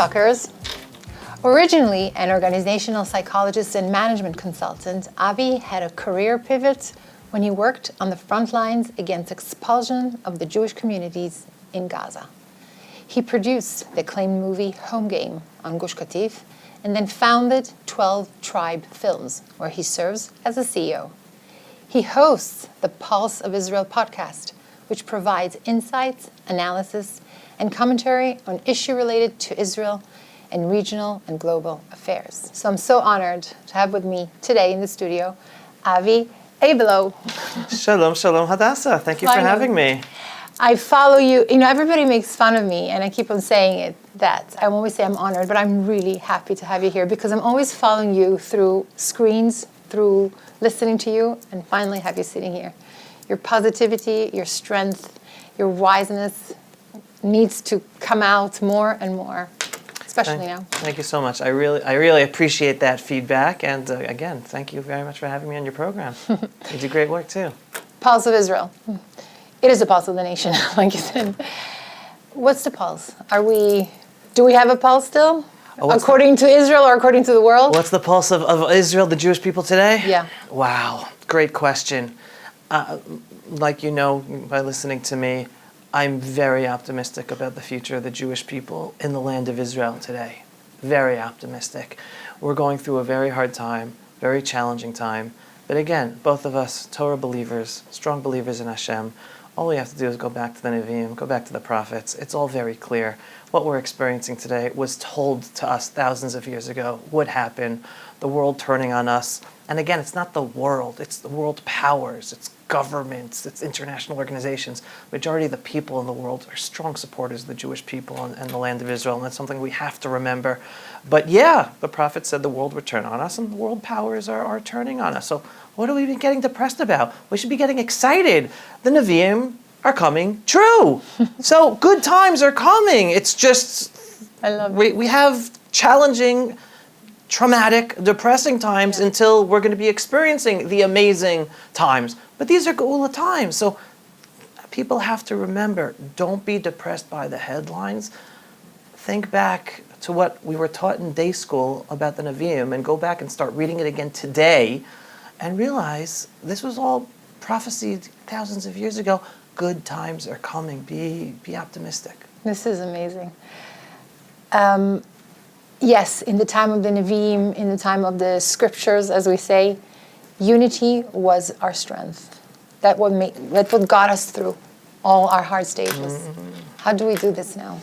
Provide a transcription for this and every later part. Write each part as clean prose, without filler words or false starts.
Talkers. Originally an organizational psychologist and management consultant, Avi had a career pivot when he worked on the front lines against expulsion of the Jewish communities in Gaza. He produced the acclaimed movie Home Game on Gush Katif and then founded 12 Tribe Films, where he serves as a CEO. He hosts the Pulse of Israel podcast, which provides insights, analysis, and commentary on issues related to Israel and regional and global affairs. So I'm so honored to have with me today in the studio, Avi Abelow. Shalom, shalom, Hadassah. Thank you for having me. I follow you. You know, everybody makes fun of me, and I keep on saying it, that I always say I'm honored, but I'm really happy to have you here because I'm always following you through screens, through listening to you, and finally have you sitting here. Your positivity, your strength, your wiseness needs to come out more and more, especially now. Thank you so much. I really appreciate that feedback, and again, thank you very much for having me on your program. You do great work too. Pulse of Israel. It is the pulse of the nation, like you said. What's the pulse? Do we have a pulse still? According to Israel or according to the world? What's the pulse of Israel, the Jewish people today? Yeah. Wow, great question. Like you know by listening to me, I'm very optimistic about the future of the Jewish people in the land of Israel today. Very optimistic. We're going through a very hard time, very challenging time. But again, both of us, Torah believers, strong believers in Hashem, all we have to do is go back to the Nevi'im, go back to the prophets. It's all very clear. What we're experiencing today was told to us thousands of years ago would happen, the world turning on us. And again, it's not the world, it's the world powers, it's governments, it's international organizations. Majority of the people in the world are strong supporters of the Jewish people and the land of Israel, and that's something we have to remember. But yeah, the prophet said the world would turn on us, and the world powers are turning on us. So what are we getting depressed about? We should be getting excited. The Nevi'im are coming true. So good times are coming. It's just, I love it. We have challenging, traumatic, depressing times until we're going to be experiencing the amazing times. But these are Geula times. So people have to remember, don't be depressed by the headlines. Think back to what we were taught in day school about the Nevi'im and go back and start reading it again today and realize this was all prophesied thousands of years ago. Good times are coming. Be optimistic. This is amazing. Yes, in the time of the Nevi'im, in the time of the scriptures, as we say, unity was our strength. That what got us through all our hard stages. Mm-hmm. How do we do this now?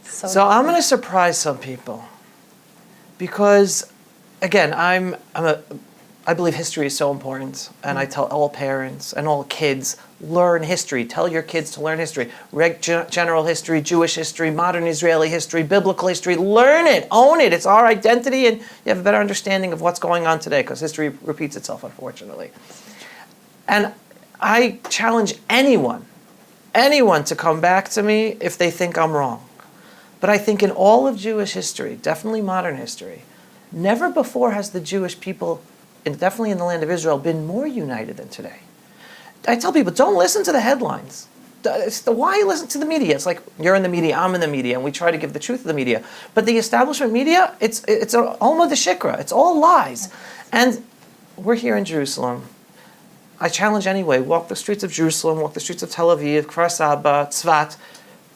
So I'm going to surprise some people because, again, I believe history is so important, and I tell all parents and all kids, learn history. Tell your kids to learn history. General history, Jewish history, modern Israeli history, biblical history. Learn it, own it. It's our identity, and you have a better understanding of what's going on today, because history repeats itself, unfortunately. And I challenge anyone to come back to me if they think I'm wrong. But I think in all of Jewish history, definitely modern history, never before has the Jewish people, and definitely in the land of Israel, been more united than today. I tell people, don't listen to the headlines. Why listen to the media? It's like, you're in the media, I'm in the media, and we try to give the truth of the media. But the establishment media, it's almost the shikra. It's all lies. And we're here in Jerusalem. I challenge anyway, walk the streets of Jerusalem, walk the streets of Tel Aviv, Kfar Saba, Tzfat.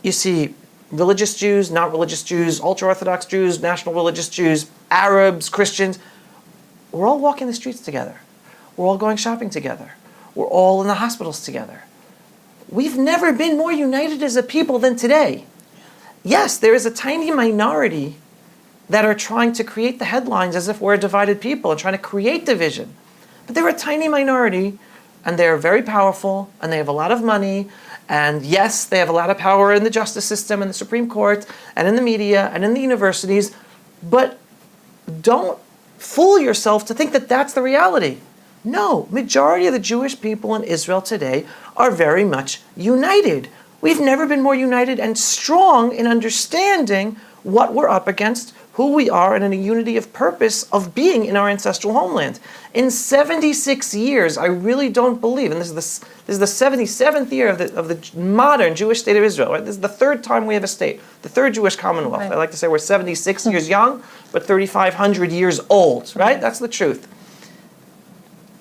You see religious Jews, not religious Jews, Ultra-Orthodox Jews, national religious Jews, Arabs, Christians. We're all walking the streets together. We're all going shopping together. We're all in the hospitals together. We've never been more united as a people than today. Yes, there is a tiny minority that are trying to create the headlines as if we're a divided people and trying to create division. But they're a tiny minority, and they're very powerful, and they have a lot of money, and yes, they have a lot of power in the justice system and the Supreme Court and in the media and in the universities, but don't fool yourself to think that that's the reality. No, majority of the Jewish people in Israel today are very much united. We've never been more united and strong in understanding what we're up against, who we are and in a unity of purpose of being in our ancestral homeland. In 76 years, I really don't believe, and this is the 77th year of the modern Jewish state of Israel. Right? This is the third time we have a state, the third Jewish Commonwealth. Right. I like to say we're 76 years young, but 3,500 years old. Right? That's the truth.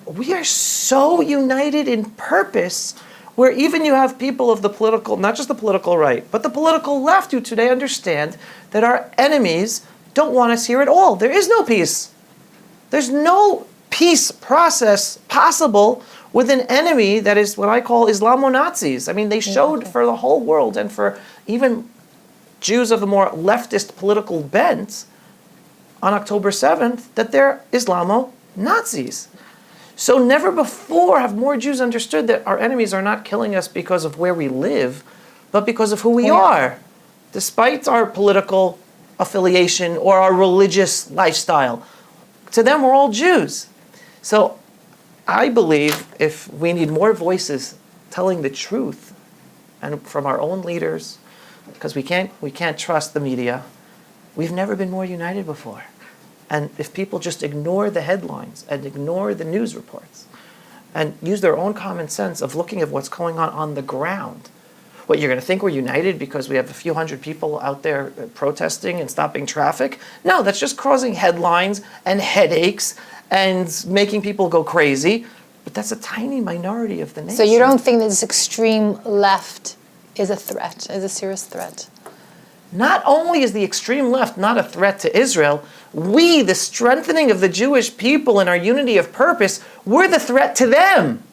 We are so united in purpose, where even you have people of the political, not just the political right, but the political left who today understand that our enemies don't want us here at all. There is no peace. There's no peace process possible with an enemy that is what I call Islamo-Nazis. I mean, they showed for the whole world and for even Jews of a more leftist political bent on October 7th that they're Islamo-Nazis. So never before have more Jews understood that our enemies are not killing us because of where we live, but because of who we are, despite our political affiliation or our religious lifestyle. To them, we're all Jews. So I believe if we need more voices telling the truth, and from our own leaders, because we can't trust the media, we've never been more united before. And if people just ignore the headlines and ignore the news reports and use their own common sense of looking at what's going on the ground, what, you're going to think we're united because we have a few hundred people out there protesting and stopping traffic? No, that's just causing headlines and headaches and making people go crazy. But that's a tiny minority of the nation. So you don't think that this extreme left is a threat, is a serious threat? Not only is the extreme left not a threat to Israel, we, the strengthening of the Jewish people and our unity of purpose, we're the threat to them.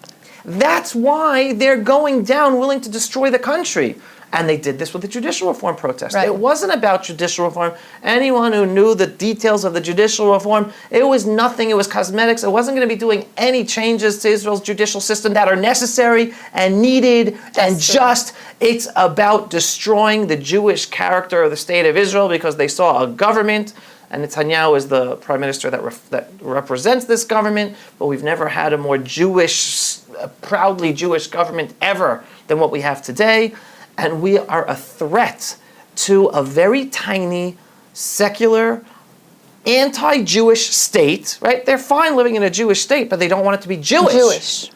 That's why they're going down willing to destroy the country. And they did this with the judicial reform protest. Right. It wasn't about judicial reform. Anyone who knew the details of the judicial reform, it was nothing. It was cosmetics. It wasn't going to be doing any changes to Israel's judicial system that are necessary and needed and just. It's about destroying the Jewish character of the state of Israel because they saw a government, and Netanyahu is the prime minister that represents this government, but we've never had a more Jewish, proudly Jewish government ever than what we have today. And we are a threat to a very tiny, secular, anti-Jewish state, right? They're fine living in a Jewish state, but they don't want it to be Jewish.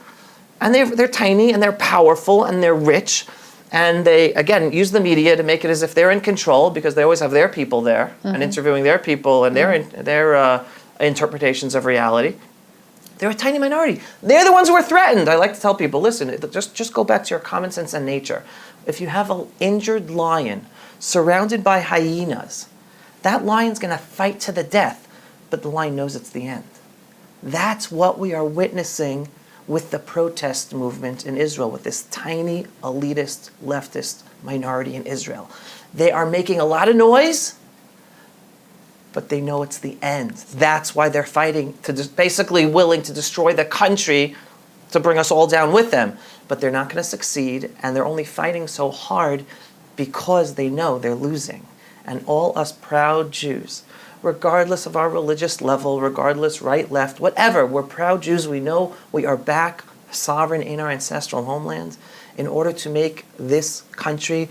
And they're tiny, and they're powerful, and they're rich. And they, again, use the media to make it as if they're in control because they always have their people there and interviewing their people and their interpretations of reality. They're a tiny minority. They're the ones who are threatened. I like to tell people, listen, just go back to your common sense and nature. If you have an injured lion surrounded by hyenas, that lion's going to fight to the death, but the lion knows it's the end. That's what we are witnessing with the protest movement in Israel, with this tiny, elitist, leftist minority in Israel. They are making a lot of noise, but they know it's the end. That's why they're fighting, basically willing to destroy the country to bring us all down with them. But they're not going to succeed, and they're only fighting so hard because they know they're losing. And all us proud Jews, regardless of our religious level, regardless right, left, whatever, we're proud Jews. We know we are back sovereign in our ancestral homeland in order to make this country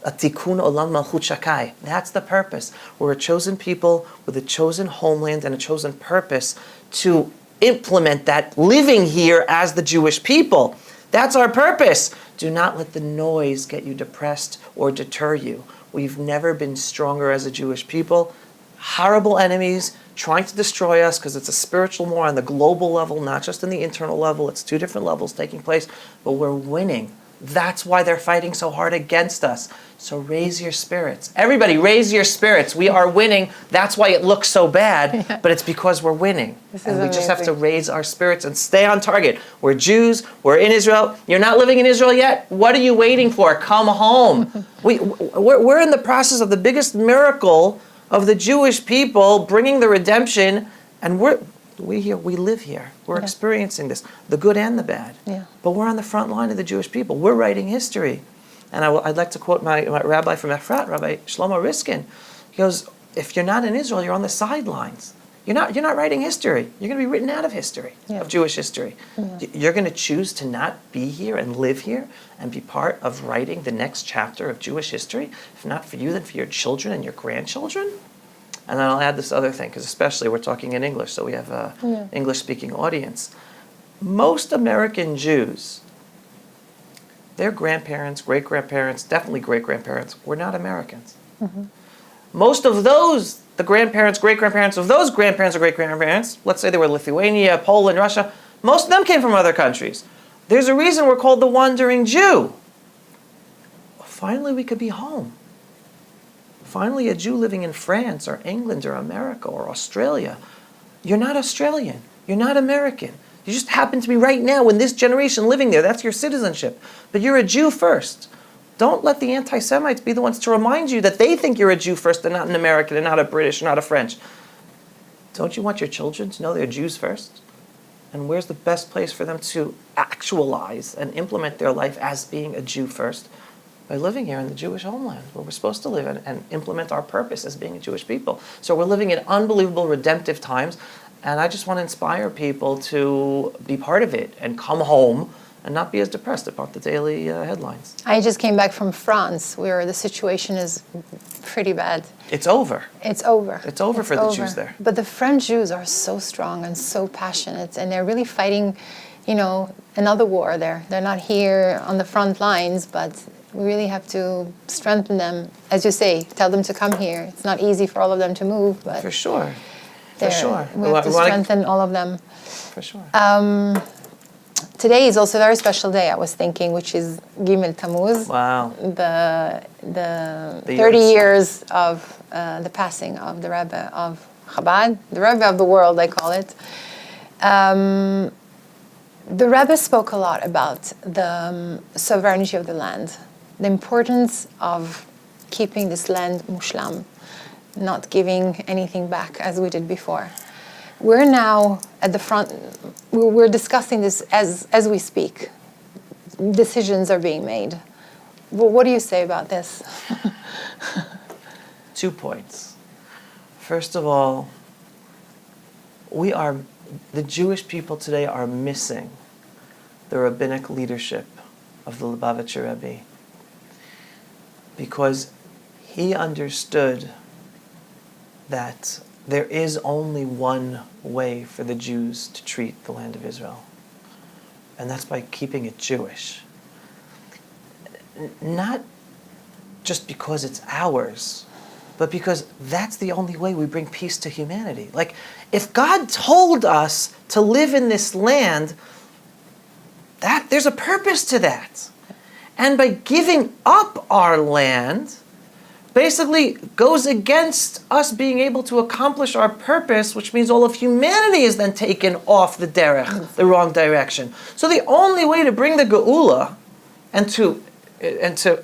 a tikkun olam malchut shakai. That's the purpose. We're a chosen people with a chosen homeland and a chosen purpose to implement that living here as the Jewish people. That's our purpose. Do not let the noise get you depressed or deter you. We've never been stronger as a Jewish people. Horrible enemies trying to destroy us because it's a spiritual war on the global level, not just in the internal level. It's two different levels taking place, but we're winning. That's why they're fighting so hard against us. So raise your spirits. Everybody, raise your spirits. We are winning. That's why it looks so bad, but it's because we're winning. And we just have to raise our spirits and stay on target. We're Jews. We're in Israel. You're not living in Israel yet? What are you waiting for? Come home. We're in the process of the biggest miracle of the Jewish people bringing the redemption, and we live here. We're experiencing this, the good and the bad. But we're on the front line of the Jewish people. We're writing history. And I'd like to quote my rabbi from Efrat, Rabbi Shlomo Riskin. He goes, if you're not in Israel, you're on the sidelines. You're not writing history. You're going to be written out of history, of Jewish history. You're going to choose to not be here and live here and be part of writing the next chapter of Jewish history. If not for you, then for your children and your grandchildren. And then I'll add this other thing, because especially we're talking in English, so we have an English-speaking audience. Most American Jews, their grandparents, great-grandparents, definitely great-grandparents, were not Americans. Most of those, the grandparents, great-grandparents of those grandparents or great-grandparents, let's say they were Lithuania, Poland, Russia, most of them came from other countries. There's a reason we're called the Wandering Jew. Finally, we could be home. Finally, a Jew living in France or England or America or Australia. You're not Australian. You're not American. You just happen to be right now in this generation living there. That's your citizenship. But you're a Jew first. Don't let the anti-Semites be the ones to remind you that they think you're a Jew first and not an American and not a British and not a French. Don't you want your children to know they're Jews first? And where's the best place for them to actualize and implement their life as being a Jew first? By living here in the Jewish homeland, where we're supposed to live and implement our purpose as being a Jewish people. So we're living in unbelievable redemptive times, and I just want to inspire people to be part of it and come home and not be as depressed about the daily headlines. I just came back from France, where the situation is pretty bad. It's over. It's over. It's over for the Jews there. But the French Jews are so strong and so passionate, and they're really fighting, another war there. They're not here on the front lines, but we really have to strengthen them. As you say, tell them to come here. It's not easy for all of them to move, but for sure. For sure. We have to strengthen all of them. For sure. Today is also a very special day, I was thinking, which is Gimel Tammuz. Wow. The 30 years of the passing of the Rebbe of Chabad, the Rebbe of the world, I call it. The Rebbe spoke a lot about the sovereignty of the land, the importance of keeping this land mushlam, not giving anything back as we did before. We're now at the front, we're discussing this as we speak. Decisions are being made. Well, what do you say about this? 2 points. First of all, the Jewish people today are missing the rabbinic leadership of the Lubavitcher Rebbe, because he understood that there is only one way for the Jews to treat the land of Israel, and that's by keeping it Jewish. Not just because it's ours, but because that's the only way we bring peace to humanity. Like, if God told us to live in this land, that there's a purpose to that. And by giving up our land, basically goes against us being able to accomplish our purpose, which means all of humanity is then taken off the derech, the wrong direction. So the only way to bring the geula and to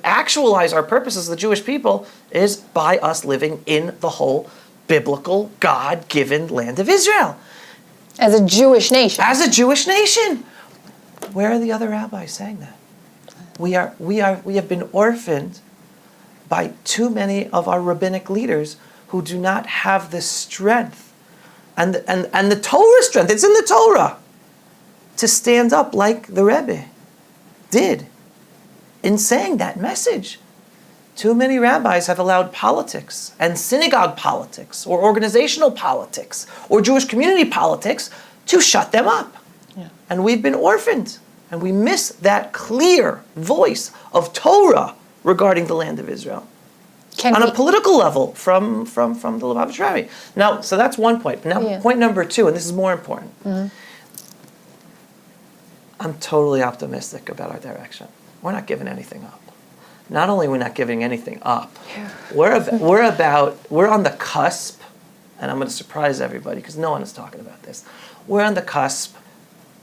actualize our purpose as the Jewish people is by us living in the whole biblical, God-given land of Israel. As a Jewish nation. As a Jewish nation. Where are the other rabbis saying that? We have been orphaned by too many of our rabbinic leaders who do not have the strength and the Torah strength, it's in the Torah, to stand up like the Rebbe did in saying that message. Too many rabbis have allowed politics and synagogue politics or organizational politics or Jewish community politics to shut them up. Yeah. And we've been orphaned, and we miss that clear voice of Torah regarding the land of Israel on a political level from the Lubavitcher Rebbe. Now, so that's one point. Now, point number 2, and this is more important. Mm-hmm. I'm totally optimistic about our direction. We're not giving anything up. Not only are we not giving anything up, we're on the cusp, and I'm going to surprise everybody because no one is talking about this. We're on the cusp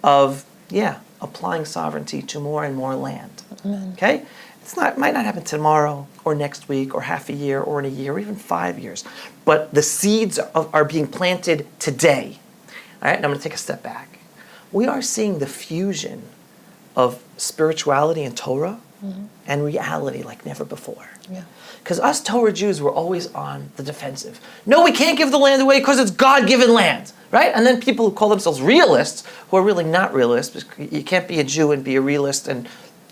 of, applying sovereignty to more and more land. Amen. Okay? It might not happen tomorrow or next week or half a year or in a year or even 5 years, but the seeds are being planted today. All right? And I'm going to take a step back. We are seeing the fusion of spirituality and Torah and reality like never before. Because us Torah Jews were always on the defensive. No, we can't give the land away because it's God-given land, right? And then people who call themselves realists, who are really not realists, because you can't be a Jew and be a realist and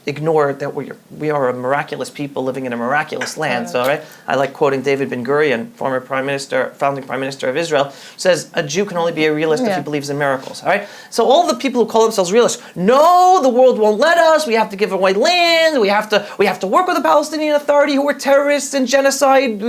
ignore that we are a miraculous people living in a miraculous land. So, right, I like quoting David Ben Gurion, former founding prime minister of Israel, says a Jew can only be a realist if he believes in miracles. All right. So all the people who call themselves realists, no, the world won't let us. We have to give away land. We have to work with the Palestinian Authority, who are terrorists and genocide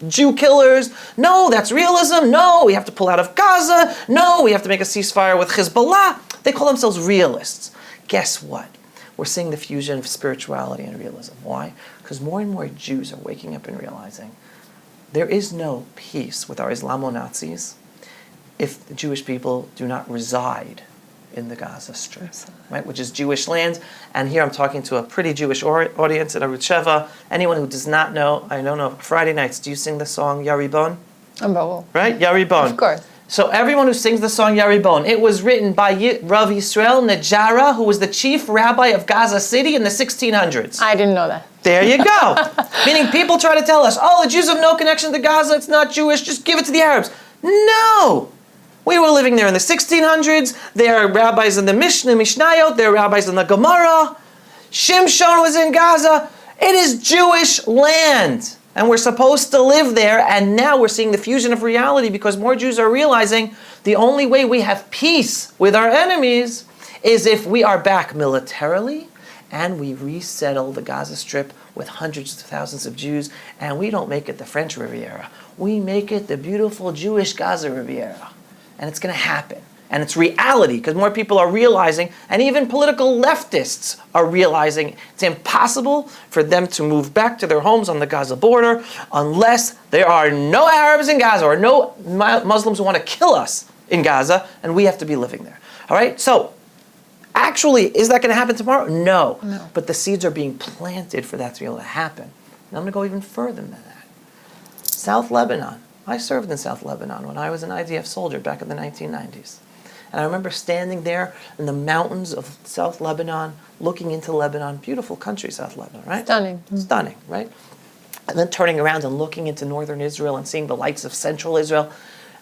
Jew killers. No, that's realism. No, we have to pull out of Gaza. No, we have to make a ceasefire with Hezbollah. They call themselves realists. Guess what? We're seeing the fusion of spirituality and realism. Why? Because more and more Jews are waking up and realizing there is no peace with our Islamo-Nazis if the Jewish people do not reside in the Gaza Strip, right? Which is Jewish land. And here I'm talking to a pretty Jewish audience at Arutz Sheva. Anyone who does not know, I don't know, Friday nights, do you sing the song Yaribon? Right? Yaribon. Of course. So everyone who sings the song Yaribon, it was written by Rav Yisrael Nejara, who was the chief rabbi of Gaza City in the 1600s. I didn't know that. There you go. Meaning people try to tell us, oh, the Jews have no connection to Gaza, it's not Jewish, just give it to the Arabs. No! We were living there in the 1600s. There are rabbis in the Mishnayot, there are rabbis in the Gemara. Shimshon was in Gaza. It is Jewish land. And we're supposed to live there, and now we're seeing the fusion of reality because more Jews are realizing the only way we have peace with our enemies is if we are back militarily and we resettle the Gaza Strip with hundreds of thousands of Jews, and we don't make it the French Riviera. We make it the beautiful Jewish Gaza Riviera. And it's going to happen. And it's reality because more people are realizing, and even political leftists are realizing it's impossible for them to move back to their homes on the Gaza border unless there are no Arabs in Gaza or no Muslims who want to kill us in Gaza, and we have to be living there. All right? So, actually, is that going to happen tomorrow? No. But the seeds are being planted for that to be able to happen. And I'm going to go even further than that. South Lebanon. I served in South Lebanon when I was an IDF soldier back in the 1990s. And I remember standing there in the mountains of South Lebanon, looking into Lebanon. Beautiful country, South Lebanon, right? Stunning. Stunning, right? And then turning around and looking into northern Israel and seeing the lights of central Israel.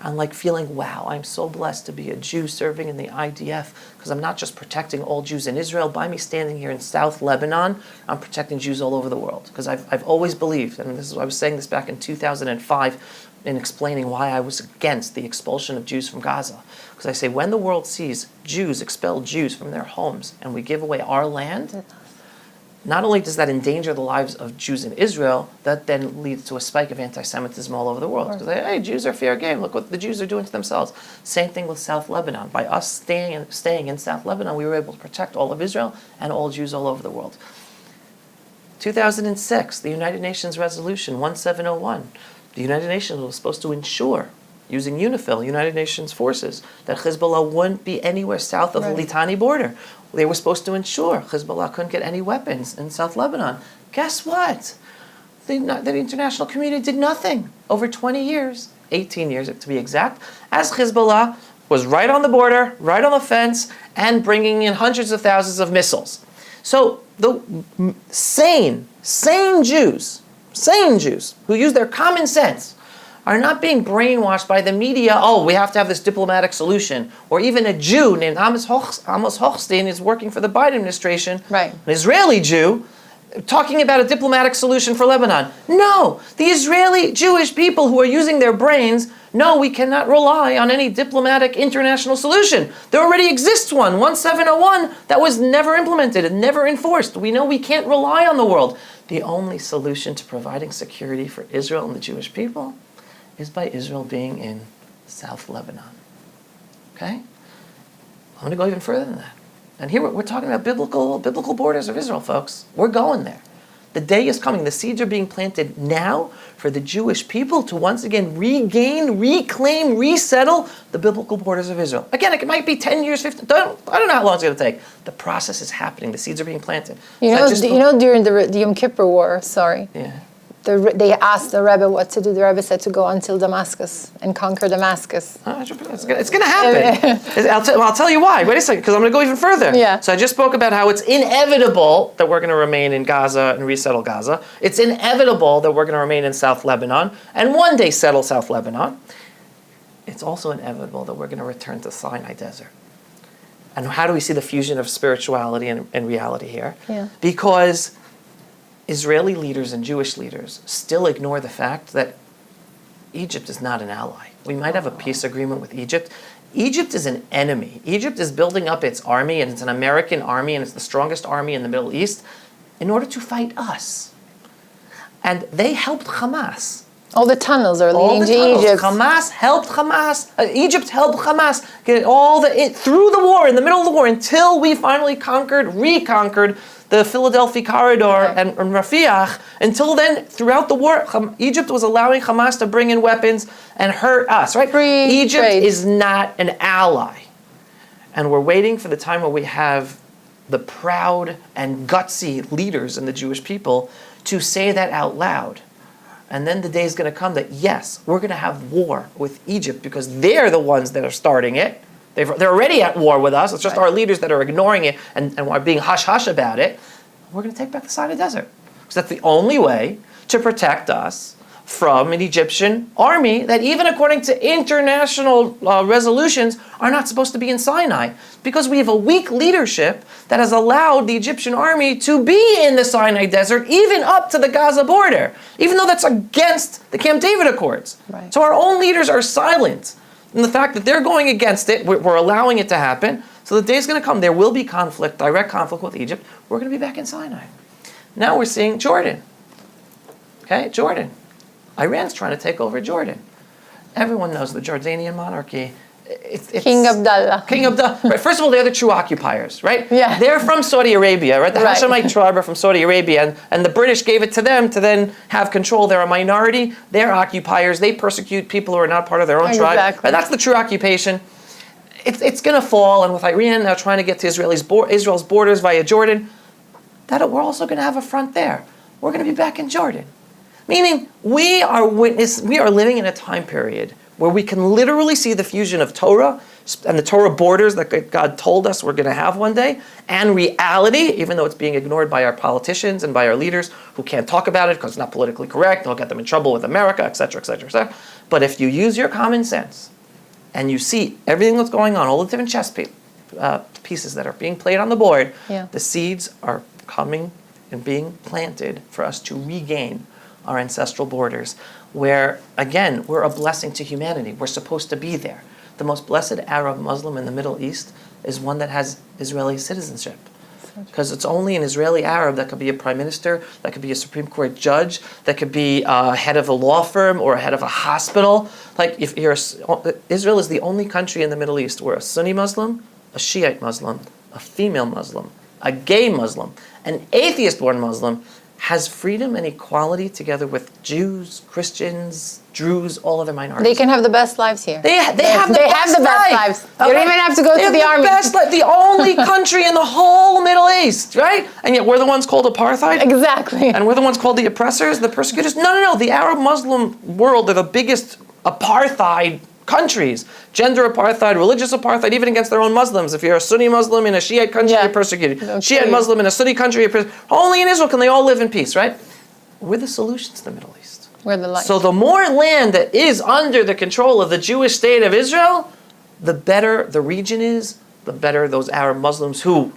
I'm like feeling, wow, I'm so blessed to be a Jew serving in the IDF because I'm not just protecting all Jews in Israel. By me standing here in South Lebanon, I'm protecting Jews all over the world. Because I've always believed, and this is I was saying this back in 2005 in explaining why I was against the expulsion of Jews from Gaza. Because I say when the world sees Jews expel Jews from their homes and we give away our land, not only does that endanger the lives of Jews in Israel, that then leads to a spike of anti-Semitism all over the world. Because hey, Jews are fair game. Look what the Jews are doing to themselves. Same thing with South Lebanon. By us staying in South Lebanon, we were able to protect all of Israel and all Jews all over the world. 2006, the United Nations Resolution 1701. The United Nations was supposed to ensure, using UNIFIL, United Nations forces, that Hezbollah wouldn't be anywhere south of the Litani border. They were supposed to ensure Hezbollah couldn't get any weapons in South Lebanon. Guess what? The international community did nothing. Over 20 years, 18 years to be exact, as Hezbollah was right on the border, right on the fence, and bringing in hundreds of thousands of missiles. So the sane Jews who use their common sense are not being brainwashed by the media, oh, we have to have this diplomatic solution. Or even a Jew named Amos Hochstein is working for the Biden administration, an Israeli Jew, talking about a diplomatic solution for Lebanon. No, the Israeli Jewish people who are using their brains, no, we cannot rely on any diplomatic international solution. There already exists one, 1701, that was never implemented and never enforced. We know we can't rely on the world. The only solution to providing security for Israel and the Jewish people is by Israel being in South Lebanon. Okay? I'm going to go even further than that. And here we're talking about biblical borders of Israel, folks. We're going there. The day is coming. The seeds are being planted now for the Jewish people to once again regain, reclaim, resettle the biblical borders of Israel. Again, it might be 10 years, 15, I don't know how long it's going to take. The process is happening. The seeds are being planted. You know, during the Yom Kippur War, they asked the Rebbe what to do. The Rebbe said to go until Damascus and conquer Damascus. It's going to happen. I'll tell you why. Wait a second, because I'm going to go even further. So I just spoke about how it's inevitable that we're going to remain in Gaza and resettle Gaza. It's inevitable that we're going to remain in South Lebanon and one day settle South Lebanon. It's also inevitable that we're going to return to Sinai Desert. And how do we see the fusion of spirituality and reality here? Yeah. Because Israeli leaders and Jewish leaders still ignore the fact that Egypt is not an ally. We might have a peace agreement with Egypt. Egypt is an enemy. Egypt is building up its army, and it's an American army, and it's the strongest army in the Middle East, in order to fight us. And they helped Hamas. All the tunnels are All leading the to tunnels. Egypt. Hamas helped Hamas. Egypt helped Hamas get through the war, in the middle of the war, until we finally reconquered the Philadelphia corridor and Rafiah. Until then, throughout the war, Egypt was allowing Hamas to bring in weapons and hurt us. Right? Egypt is not an ally, and we're waiting for the time where we have the proud and gutsy leaders in the Jewish people to say that out loud. And then the day is going to come that, yes, we're going to have war with Egypt because they're the ones that are starting it. They're already at war with us. It's just our leaders that are ignoring it and are being hush-hush about it. We're going to take back the Sinai Desert. Because that's the only way to protect us from an Egyptian army that, even according to international resolutions, are not supposed to be in Sinai. Because we have a weak leadership that has allowed the Egyptian army to be in the Sinai Desert, even up to the Gaza border, even though that's against the Camp David Accords. Right. So our own leaders are silent. And the fact that they're going against it, we're allowing it to happen. So the day's going to come, there will be conflict, direct conflict with Egypt. We're going to be back in Sinai. Now we're seeing Jordan. Okay, Jordan. Iran's trying to take over Jordan. Everyone knows the Jordanian monarchy. It's King Abdullah. King Abdullah. Right. First of all, they're the true occupiers, right? Yeah. They're from Saudi Arabia, right? The Right. Hashemite tribe are from Saudi Arabia, and the British gave it to them to then have control. They're a minority. They're occupiers. They persecute people who are not part of their own tribe. Exactly. Right? That's the true occupation. It's going to fall, and with Iran now trying to get to Israel's borders via Jordan, we're also going to have a front there. We're going to be back in Jordan. Meaning, we are living in a time period where we can literally see the fusion of Torah and the Torah borders that God told us we're going to have one day, and reality, even though it's being ignored by our politicians and by our leaders who can't talk about it because it's not politically correct, it'll get them in trouble with America, etc., etc., etc. But if you use your common sense and you see everything that's going on, all the different chess pieces that are being played on the board, the seeds are coming and being planted for us to regain our ancestral borders, where, again, we're a blessing to humanity. We're supposed to be there. The most blessed Arab Muslim in the Middle East is one that has Israeli citizenship. Because it's only an Israeli Arab that could be a prime minister, that could be a Supreme Court judge, that could be head of a law firm or head of a hospital. Like, if you're Israel is the only country in the Middle East where a Sunni Muslim, a Shiite Muslim, a female Muslim, a gay Muslim, an atheist-born Muslim has freedom and equality together with Jews, Christians, Druze, all other minorities. They can have the best lives here. They have the best lives. You don't even have to go to the army. The only country in the whole Middle East, right? And yet we're the ones called apartheid? Exactly. And we're the ones called the oppressors, the persecutors? No. The Arab Muslim world are the biggest apartheid countries. Gender apartheid, religious apartheid, even against their own Muslims. If you're a Sunni Muslim in a Shiite country, you're persecuted. Shiite Muslim in a Sunni country, you're persecuted. Only in Israel can they all live in peace, right? We're the solution to the Middle East. We're the light. So the more land that is under the control of the Jewish state of Israel, the better the region is, the better those Arab Muslims who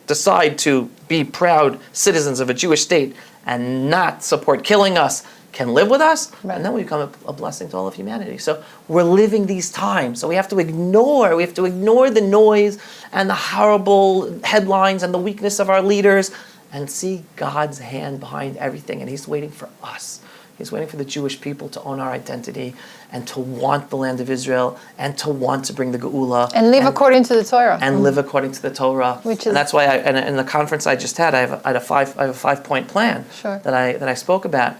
decide to be proud citizens of a Jewish state and not support killing us can live with us, and then we become a blessing to all of humanity. So we're living these times. So we have to ignore the noise and the horrible headlines and the weakness of our leaders and see God's hand behind everything. And He's waiting for us. He's waiting for the Jewish people to own our identity and to want the land of Israel and to want to bring the Geula. And live according to the Torah. And live according to the Torah. And that's why in the conference I just had, I have a 5-point plan that I spoke about.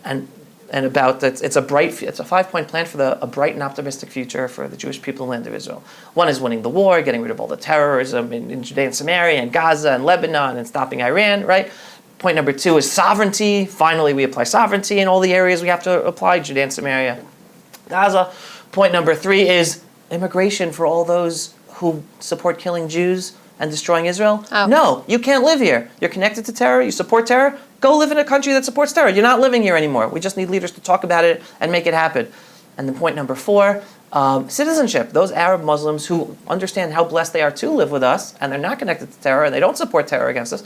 And about that, it's a 5-point plan for a bright and optimistic future for the Jewish people in the land of Israel. One is winning the war, getting rid of all the terrorism in Judea and Samaria and Gaza and Lebanon and stopping Iran, right? Point number 2 is sovereignty. Finally, we apply sovereignty in all the areas we have to apply, Judea and Samaria, Gaza. Point number 3 is immigration for all those who support killing Jews and destroying Israel. No, you can't live here. You're connected to terror, you support terror, go live in a country that supports terror. You're not living here anymore. We just need leaders to talk about it and make it happen. And then point number 4, citizenship. Those Arab Muslims who understand how blessed they are to live with us, and they're not connected to terror, and they don't support terror against us,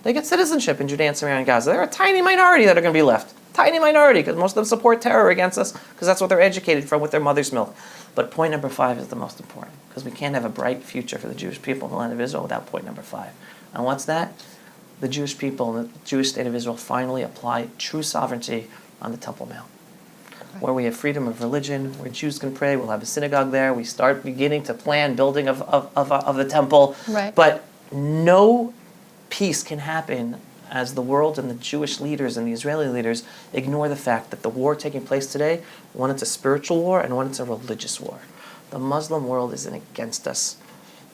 they get citizenship in Judea and Samaria and Gaza. They're a tiny minority that are going to be left. Tiny minority, because most of them support terror against us, because that's what they're educated from with their mother's milk. But point number 5 is the most important, because we can't have a bright future for the Jewish people in the land of Israel without point number 5. And what's that? The Jewish people and the Jewish state of Israel finally apply true sovereignty on the Temple Mount, where we have freedom of religion, where Jews can pray. We'll have a synagogue there. We start beginning to plan building of the temple. Right. But no peace can happen as the world and the Jewish leaders and the Israeli leaders ignore the fact that the war taking place today, one, it's a spiritual war, and one, it's a religious war. The Muslim world isn't against us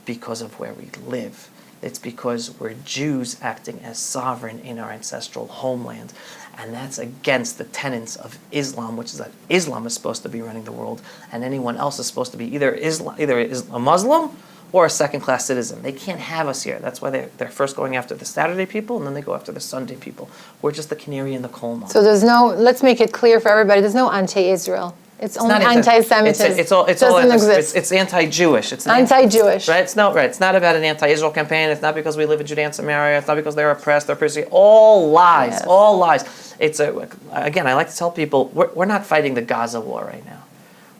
because of where we live. It's because we're Jews acting as sovereign in our ancestral homeland. And that's against the tenets of Islam, which is that Islam is supposed to be running the world, and anyone else is supposed to be either a Muslim or a second-class citizen. They can't have us here. That's why they're first going after the Saturday people, and then they go after the Sunday people. We're just the canary in the coal mine. So there's no, let's make it clear for everybody, there's no anti-Israel. It's only anti-Semitism. It's anti-Jewish. It's anti-Jewish. Right? It's not about an anti-Israel campaign. It's not because we live in Judea and Samaria. It's not because they're oppressed. They're persecuted. All lies. Yes. All lies. Again, I like to tell people, we're not fighting the Gaza war right now.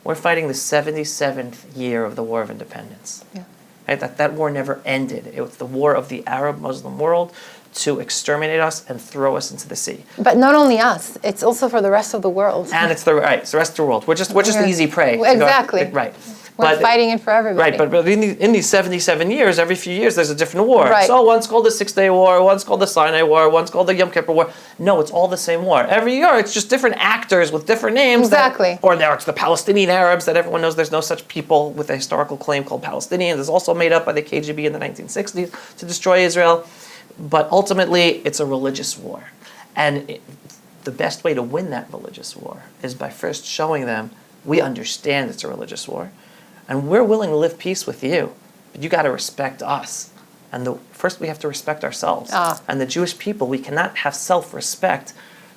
We're fighting the 77th year of the War of Independence. Yeah. Right? That war never ended. It was the war of the Arab Muslim world to exterminate us and throw us into the sea. But not only us, it's also for the rest of the world. And it's the rest of the world. We're just easy prey. Exactly. Right. We're fighting it for everybody. Right, but in these 77 years, every few years there's a different war. Right. So one's called the 6-Day War, one's called the Sinai War, one's called the Yom Kippur War. No, it's all the same war. Every year it's just different actors with different names. Exactly. Or now it's the Palestinian Arabs that everyone knows there's no such people with a historical claim called Palestinians. It's also made up by the KGB in the 1960s to destroy Israel. But ultimately, it's a religious war. And the best way to win that religious war is by first showing them, we understand it's a religious war, and we're willing to live peace with you, but you got to respect us. And first we have to respect ourselves. And the Jewish people, we cannot have self-respect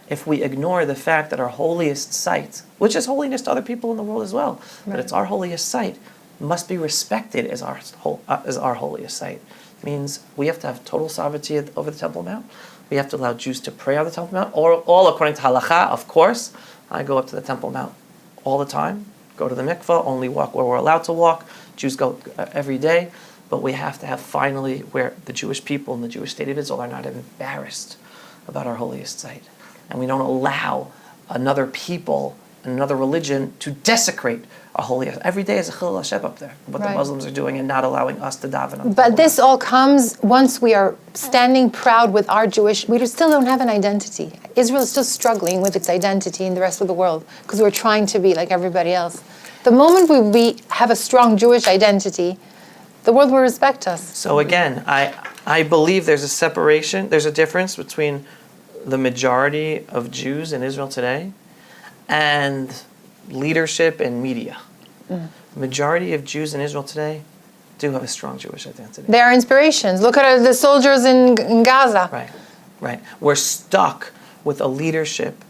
if we ignore the fact that our holiest site, which is holiness to other people in the world as well, but it's our holiest site, must be respected as our holiest site. Means we have to have total sovereignty over the Temple Mount. We have to allow Jews to pray on the Temple Mount, all according to halakha, of course. I go up to the Temple Mount all the time, go to the mikveh, only walk where we're allowed to walk. Jews go every day. But we have to have finally where the Jewish people and the Jewish state of Israel are not embarrassed about our holiest site. And we don't allow another people and another religion to desecrate our holiest. Every day is a Chilul Hashem up there, what the Muslims are doing and not allowing us to daven on. But this all comes once we are standing proud with our Jewish, we still don't have an identity. Israel is still struggling with its identity in the rest of the world because we're trying to be like everybody else. The moment we have a strong Jewish identity, the world will respect us. So again, I believe there's a separation, there's a difference between the majority of Jews in Israel today and leadership and media. The majority of Jews in Israel today do have a strong Jewish identity. They are inspirations. Look at the soldiers in Gaza. Right. We're stuck with a leadership,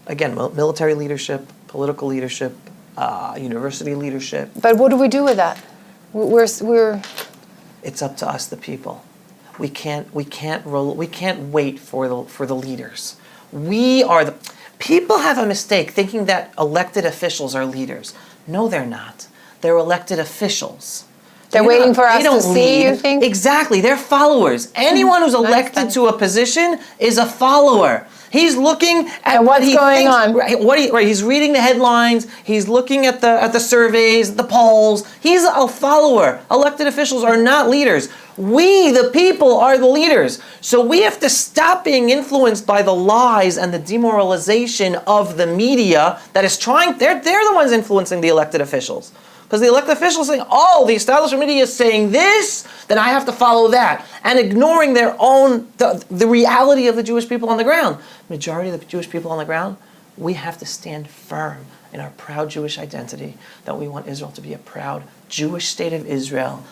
again, military leadership, political leadership, university leadership. But what do we do with that? We're. It's up to us, the people. We can't wait for the leaders. We are the people have a mistake thinking that elected officials are leaders. No, they're not. They're elected officials. They're waiting for us to see, you think? Exactly. They're followers. Anyone who's elected to a position is a follower. He's looking at what's going on. He's reading the headlines. He's looking at the surveys, the polls. He's a follower. Elected officials are not leaders. We, the people, are the leaders. So we have to stop being influenced by the lies and the demoralization of the media that is trying. They're the ones influencing the elected officials. Because the elected officials saying, oh, the establishment media is saying this, then I have to follow that. And ignoring their own, the reality of the Jewish people on the ground. Majority of the Jewish people on the ground, we have to stand firm in our proud Jewish identity, that we want Israel to be a proud Jewish state of Israel,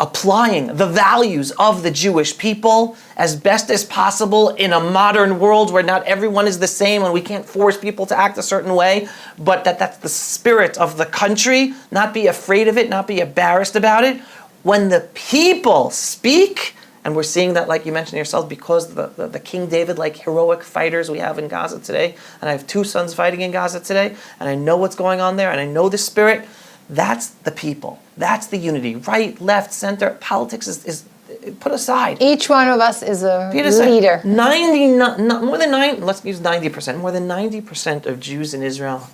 applying the values of the Jewish people as best as possible in a modern world where not everyone is the same and we can't force people to act a certain way, but that's the spirit of the country, not be afraid of it, not be embarrassed about it. When the people speak, and we're seeing that, like you mentioned yourself, because the King David-like heroic fighters we have in Gaza today, and I have 2 sons fighting in Gaza today, and I know what's going on there, and I know the spirit. That's the people. That's the unity. Right, left, center. Politics is put aside. Each one of us is a leader. More than 9. Let's use 90%. More than 90% of Jews in Israel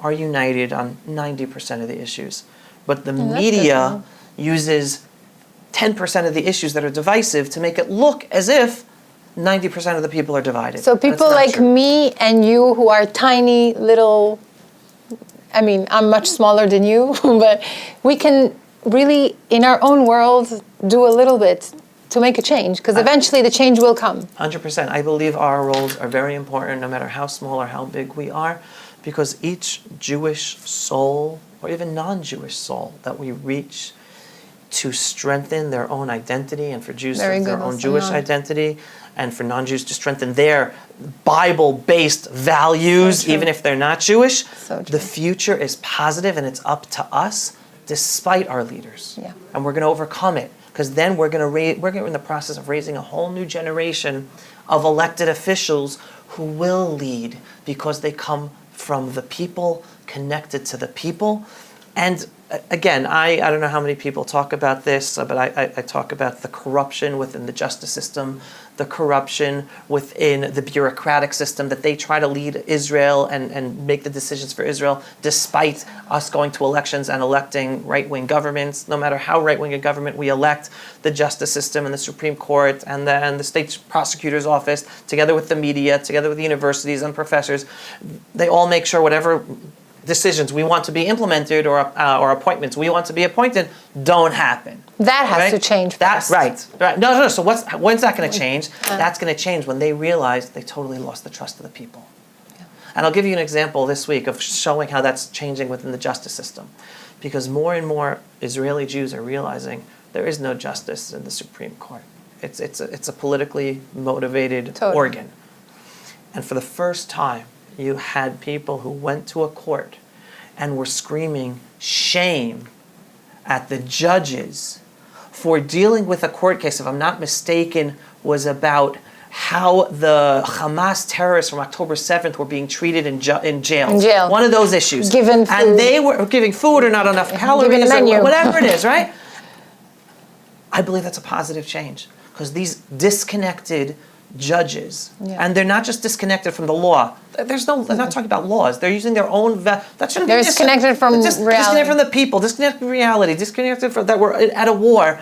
are united on 90% of the issues, but the media uses 10% of the issues that are divisive to make it look as if 90% of the people are divided. So people like me and you who are tiny little, I mean, I'm much smaller than you, but we can really, in our own world, do a little bit to make a change, because eventually the change will come. 100%. I believe our roles are very important, no matter how small or how big we are, because each Jewish soul, or even non-Jewish soul, that we reach to strengthen their own identity, and for Jews to strengthen their own Jewish identity, and for non-Jews to strengthen their Bible-based values, even if they're not Jewish. The future is positive, and it's up to us, despite our leaders. Yeah. And we're going to overcome it, because then we're in the process of raising a whole new generation of elected officials who will lead, because they come from the people, connected to the people. And again, I don't know how many people talk about this, but I talk about the corruption within the justice system, the corruption within the bureaucratic system, that they try to lead Israel and make the decisions for Israel, despite us going to elections and electing right-wing governments. No matter how right-wing a government we elect, the justice system and the Supreme Court and the state prosecutor's office, together with the media, together with the universities and professors, they all make sure whatever decisions we want to be implemented or appointments we want to be appointed don't happen. That has to change first. That's right. No. So when's that going to change? That's going to change when they realize they totally lost the trust of the people. Yeah. And I'll give you an example this week of showing how that's changing within the justice system. Because more and more Israeli Jews are realizing there is no justice in the Supreme Court. It's a politically motivated organ. And for the first time, you had people who went to a court and were screaming shame at the judges for dealing with a court case, if I'm not mistaken, was about how the Hamas terrorists from October 7th were being treated in jail. One of those issues. Given food. And they were giving food or not enough calories or whatever it is, right? I believe that's a positive change, because these disconnected judges, and they're not just disconnected from the law. They're not talking about laws. They're using their own. That shouldn't be disconnected from reality. Disconnected from the people. Disconnected from reality. Disconnected from that we're at a war.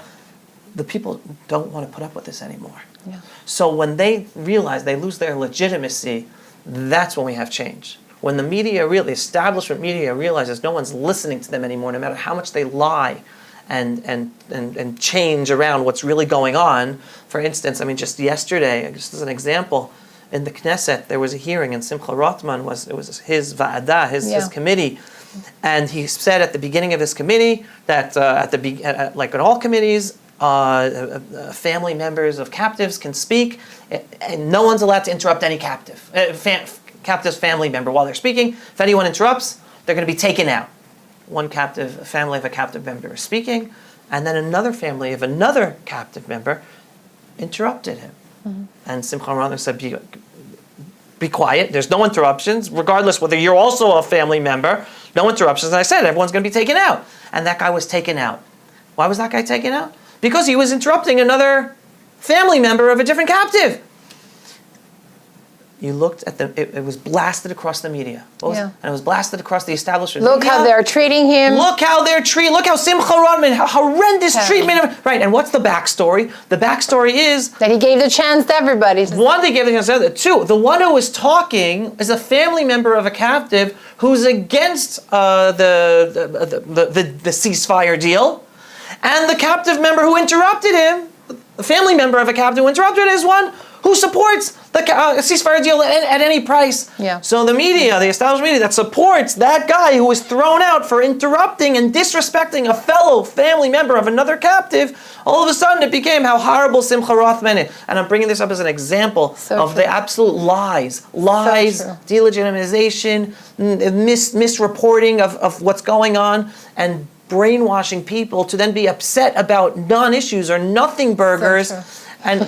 The people don't want to put up with this anymore. Yeah. So when they realize they lose their legitimacy, that's when we have change. When the media, really establishment media, realizes no one's listening to them anymore, no matter how much they lie and change around what's really going on. For instance, I mean, just yesterday, just as an example, in the Knesset, there was a hearing, and Simcha Rotman was his va'adah, his committee, and he said at the beginning of his committee that like in all committees, family members of captives can speak, and no one's allowed to interrupt any captive's family member while they're speaking. If anyone interrupts, they're going to be taken out. One family of a captive member is speaking, and then another family of another captive member interrupted him. Mm-hmm. And Simcha Rotman said, be quiet, there's no interruptions, regardless whether you're also a family member, no interruptions. And I said, everyone's going to be taken out. And that guy was taken out. Why was that guy taken out? Because he was interrupting another family member of a different captive. You looked at it was blasted across the media. And it was blasted across the establishment media. Look how they're treating him. Look how Simcha Rotman, how horrendous treatment. Right, and what's the backstory? The backstory is that he gave the chance to everybody. One, they gave the chance to everybody. Two, the one who was talking is a family member of a captive who's against the ceasefire deal. And the captive member who interrupted him, the family member of a captive who interrupted him, is one who supports the a ceasefire deal at any price. Yeah. So the media, the established media that supports that guy who was thrown out for interrupting and disrespecting a fellow family member of another captive, all of a sudden it became how horrible Simcha Rothman is. And I'm bringing this up as an example of the absolute lies, delegitimization, misreporting of what's going on, and brainwashing people to then be upset about non-issues or nothing burgers. So And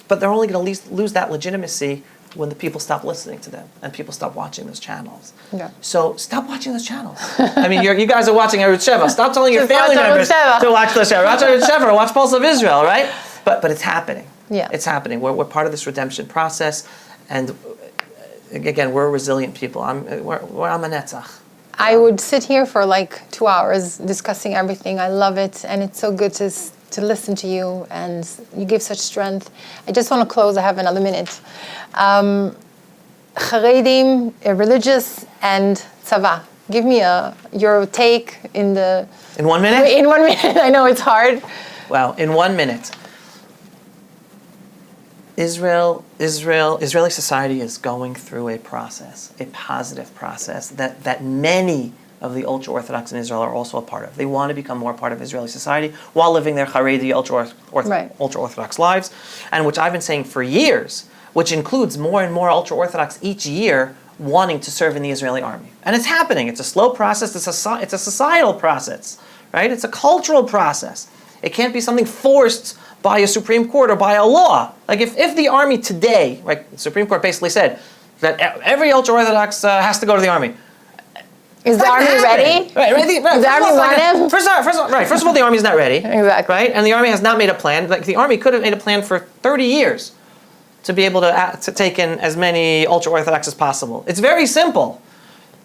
but they're only going to lose that legitimacy when the people stop listening to them and people stop watching those channels. Yeah. So stop watching those channels. I mean, you guys are watching Arutz Sheva. Stop telling your Just family watch members Arutz Sheva. to watch the show. Watch Arutz Sheva or watch Pulse of Israel, right? But it's happening. Yeah. It's happening. We're part of this redemption process. And again, we're resilient people. We're am a netzach. I would sit here for like 2 hours discussing everything. I love it, and it's so good to listen to you, and you give such strength. I just want to close. I have another minute. Charedim, religious, and tzava. Give me your take in 1 minute? In 1 minute. I know it's hard. Wow, in 1 minute. Israeli society is going through a process, a positive process that many of the ultra-Orthodox in Israel are also a part of. They want to become more part of Israeli society while living their Haredi ultra-Orthodox lives, and which I've been saying for years, which includes more and more ultra-Orthodox each year wanting to serve in the Israeli army. And it's happening. It's a slow process. It's a societal process, right? It's a cultural process. It can't be something forced by a Supreme Court or by a law. Like if the army today, like the Supreme Court basically said that every ultra-Orthodox has to go to the army. Is the army ready? Right. Does the army want him? First of all, the army is not ready. Exactly. Right, and the army has not made a plan. Like the army could have made a plan for 30 years to be able to take in as many ultra-Orthodox as possible. It's very simple.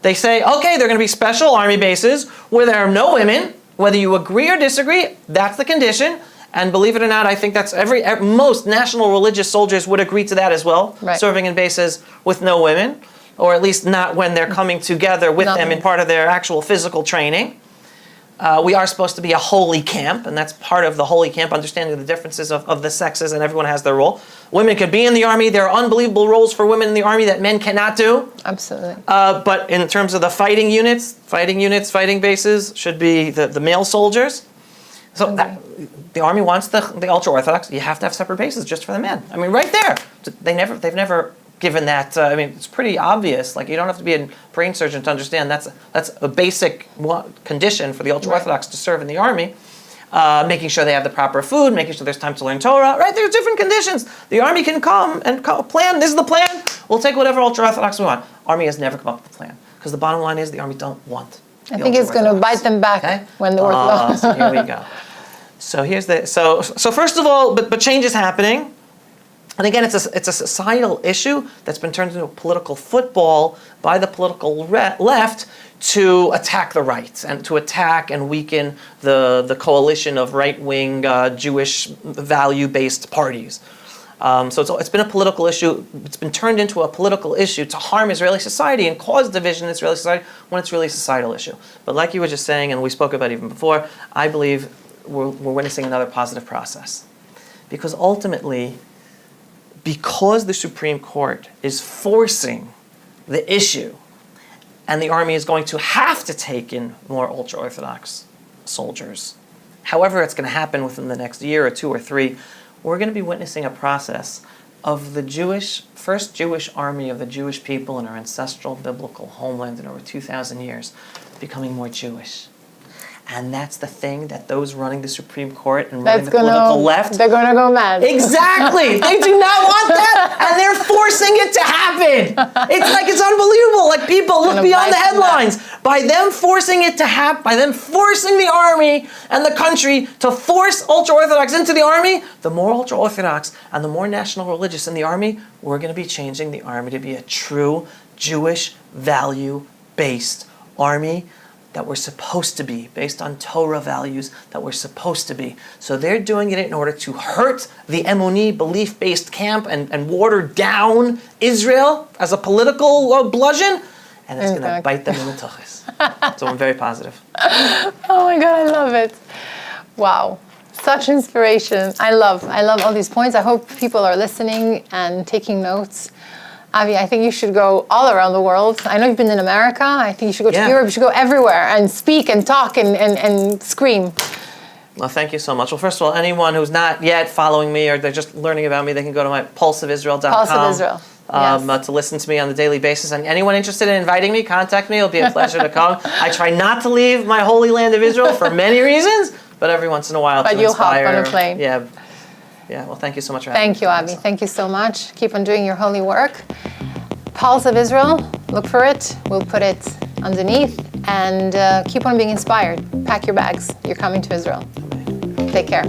They say, okay, there are going to be special army bases where there are no women. Whether you agree or disagree, that's the condition. And believe it or not, I think that's most national religious soldiers would agree to that as well, right. Serving in bases with no women, or at least not when they're coming together with them in part of their actual physical training. We are supposed to be a holy camp, and that's part of the holy camp, understanding the differences of the sexes, and everyone has their role. Women could be in the army. There are unbelievable roles for women in the army that men cannot do. Absolutely. But in terms of the fighting bases should be the male soldiers. So the army wants the ultra-Orthodox. You have to have separate bases just for the men. I mean, right there. They've never given that. I mean, it's pretty obvious. Like, you don't have to be a brain surgeon to understand that's a basic condition for the ultra-Orthodox to serve in the army. Making sure they have the proper food, making sure there's time to learn Torah. Right, there's different conditions. The army can come and plan. This is the plan. We'll take whatever ultra-Orthodox we want. Army has never come up with a plan because the bottom line is the army don't want. I think it's going to bite them back when the Orthodox. So here we go. So here's so first of all, but change is happening, and again, it's a societal issue that's been turned into a political football by the political left to attack the right and to attack and weaken the coalition of right-wing Jewish value-based parties. So it's been a political issue. It's been turned into a political issue to harm Israeli society and cause division in Israeli society when it's really a societal issue. But like you were just saying, and we spoke about even before, I believe we're witnessing another positive process. Because ultimately, because the Supreme Court is forcing the issue, and the army is going to have to take in more ultra-Orthodox soldiers, however it's going to happen within the next year or 2 or 3, we're going to be witnessing a process of the first Jewish army of the Jewish people in our ancestral biblical homeland in over 2,000 years becoming more Jewish. And that's the thing that those running the Supreme Court and running the political left... They're going to go mad. Exactly! They do not want that, and they're forcing it to happen. It's unbelievable. Like, people look beyond the headlines. By them forcing it to happen, by them forcing the army and the country to force ultra-Orthodox into the army, the more ultra-Orthodox and the more national religious in the army, we're going to be changing the army to be a true Jewish value-based army that we're supposed to be, based on Torah values that we're supposed to be. So they're doing it in order to hurt the Emuni, belief-based camp and water down Israel as a political bludgeon, and it's going to bite them in the tuchus. So I'm very positive. Oh my God, I love it. Wow. Such inspiration. I love all these points. I hope people are listening and taking notes. Avi, I think you should go all around the world. I know you've been in America. I think you should go to Europe. You should go everywhere and speak and talk and scream. Well, thank you so much. Well, first of all, anyone who's not yet following me or they're just learning about me, they can go to my pulseofisrael.com. Pulse of Israel. Yes. To listen to me on a daily basis. And anyone interested in inviting me, contact me. It'll be a pleasure to come. I try not to leave my holy land of Israel for many reasons, but every once in a while but to you'll inspire. hop on a plane. Yeah. Well, thank you so much for having me. Thank you, Avi. Thank you so much. Keep on doing your holy work. Pulse of Israel, look for it. We'll put it underneath. And keep on being inspired. Pack your bags. You're coming to Israel. Take care.